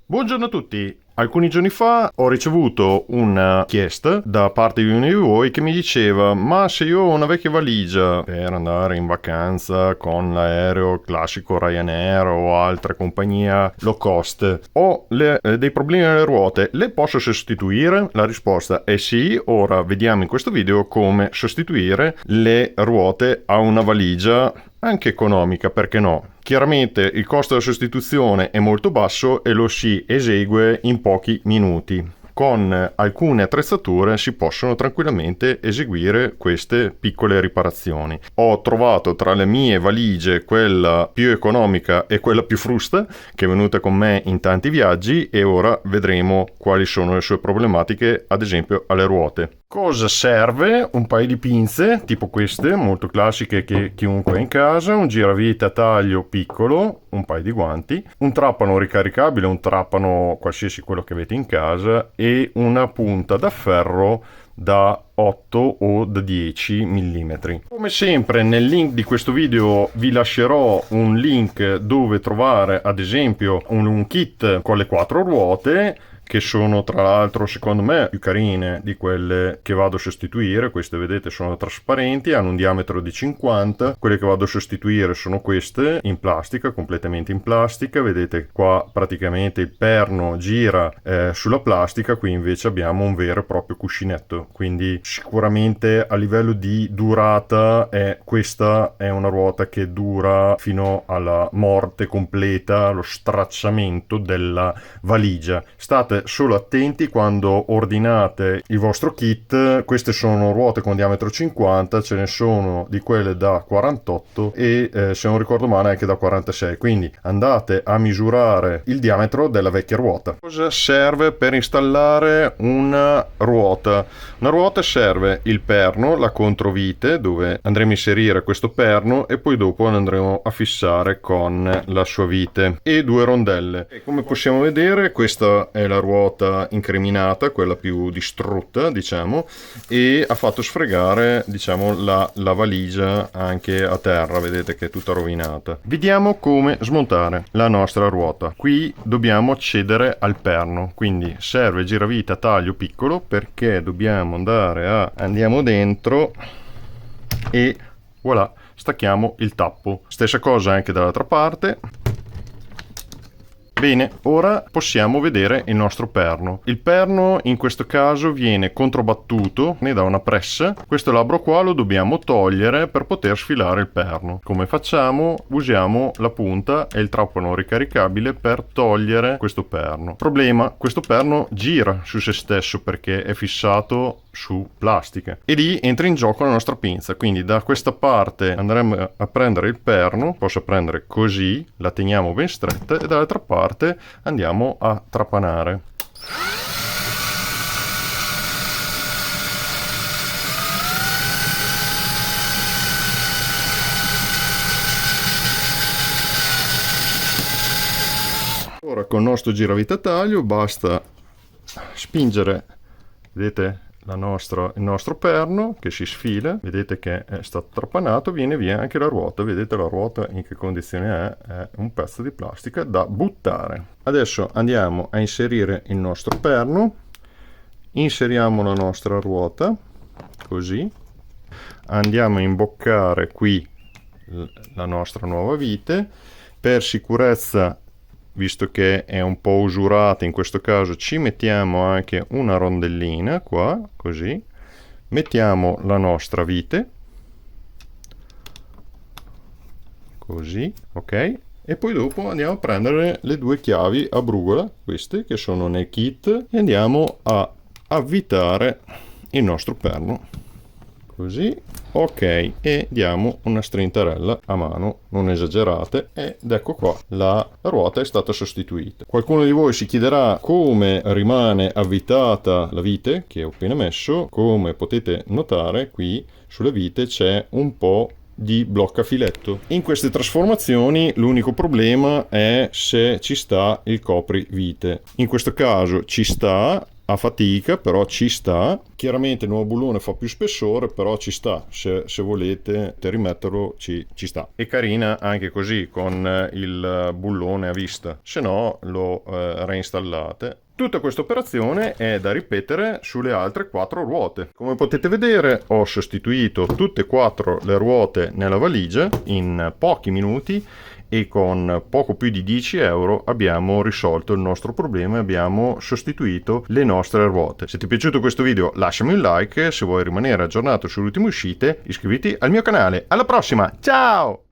Buongiorno a tutti. Alcuni giorni fa ho ricevuto una richiesta da parte di uno di voi che mi diceva: ma se io ho una vecchia valigia per andare in vacanza con l'aereo classico Ryanair o altra compagnia low cost, ho dei problemi alle ruote, le posso sostituire? La risposta è sì. Ora vediamo in questo video come sostituire le ruote a una valigia anche economica, perché no? Chiaramente il costo della sostituzione è molto basso e lo si esegue in pochi minuti. Con alcune attrezzature si possono tranquillamente eseguire queste piccole riparazioni. Ho trovato tra le mie valigie quella più economica e quella più frusta, che è venuta con me in tanti viaggi, e ora vedremo quali sono le sue problematiche, ad esempio alle ruote. Cosa serve? Un paio di pinze, tipo queste, molto classiche che chiunque ha in casa, un giravite a taglio piccolo, un paio di guanti, un trapano ricaricabile, un trapano qualsiasi quello che avete in casa, e una punta da ferro da 8 o da 10 mm. Come sempre nel link di questo video vi lascerò un link dove trovare ad esempio un kit con le 4 ruote, che sono tra l'altro secondo me più carine di quelle che vado a sostituire. Queste vedete sono trasparenti, hanno un diametro di 50, quelle che vado a sostituire sono queste in plastica, completamente in plastica. Vedete qua praticamente il perno gira sulla plastica, qui invece abbiamo un vero e proprio cuscinetto, quindi sicuramente a livello di durata questa è una ruota che dura fino alla morte completa, lo stracciamento della valigia. State solo attenti quando ordinate il vostro kit. Queste sono ruote con diametro 50, ce ne sono di quelle da 48 e se non ricordo male anche da 46, quindi andate a misurare il diametro della vecchia ruota. Cosa serve per installare una ruota? Una ruota serve il perno, la controvite dove andremo a inserire questo perno e poi dopo andremo a fissare con la sua vite, e 2 rondelle. E come possiamo vedere questa è la ruota incriminata, quella più distrutta diciamo, e ha fatto sfregare diciamo la valigia anche a terra, vedete che è tutta rovinata. Vediamo come smontare la nostra ruota. Qui dobbiamo accedere al perno, quindi serve il giravite a taglio piccolo, perché dobbiamo andiamo dentro e voilà, stacchiamo il tappo. Stessa cosa anche dall'altra parte. Bene, ora possiamo vedere il nostro perno. Il perno in questo caso viene controbattuto da una pressa. Questo labbro qua lo dobbiamo togliere per poter sfilare il perno. Come facciamo? Usiamo la punta e il trapano ricaricabile per togliere questo perno. Problema: questo perno gira su se stesso perché è fissato su plastica, e lì entra in gioco la nostra pinza. Quindi da questa parte andremo a prendere il perno, posso prendere così, la teniamo ben stretta, e dall'altra parte andiamo a trapanare. Ora con il nostro giravite a taglio basta spingere, vedete, il nostro perno che si sfila, vedete che è stato trapanato, viene via anche la ruota. Vedete la ruota in che condizione è un pezzo di plastica da buttare. Adesso andiamo a inserire il nostro perno, inseriamo la nostra ruota così, andiamo a imboccare qui la nostra nuova vite. Per sicurezza, visto che è un po' usurata in questo caso, ci mettiamo anche una rondellina qua, così. Mettiamo la nostra vite, così, ok. E poi dopo andiamo a prendere le 2 chiavi a brugola, queste che sono nel kit, e andiamo a avvitare il nostro perno. Così, ok, e diamo una strintarella a mano, non esagerate, ed ecco qua, la ruota è stata sostituita. Qualcuno di voi si chiederà come rimane avvitata la vite che ho appena messo. Come potete notare qui sulle vite c'è un po' di bloccafiletto. In queste trasformazioni l'unico problema è se ci sta il coprivite. In questo caso ci sta, a fatica, però ci sta. Chiaramente il nuovo bullone fa più spessore, però ci sta, se volete rimetterlo ci sta. È carina anche così con il bullone a vista, se no lo reinstallate. Tutta questa operazione è da ripetere sulle altre 4 ruote. Come potete vedere ho sostituito tutte e 4 le ruote nella valigia in pochi minuti e con poco più di 10 euro abbiamo risolto il nostro problema e abbiamo sostituito le nostre ruote. Se ti è piaciuto questo video lasciami un like, se vuoi rimanere aggiornato sulle ultime uscite iscriviti al mio canale. Alla prossima, ciao!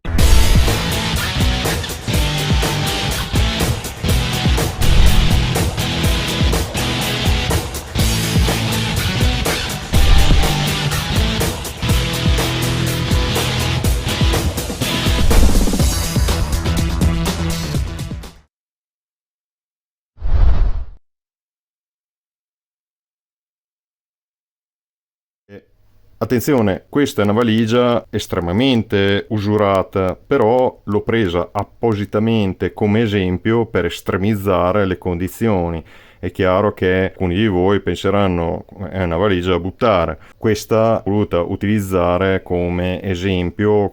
Attenzione, questa è una valigia estremamente usurata, però l'ho presa appositamente come esempio per estremizzare le condizioni. È chiaro che alcuni di voi penseranno è una valigia da buttare. Questa l'ho voluta utilizzare come esempio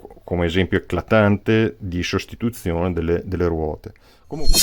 eclatante di sostituzione delle ruote. Comunque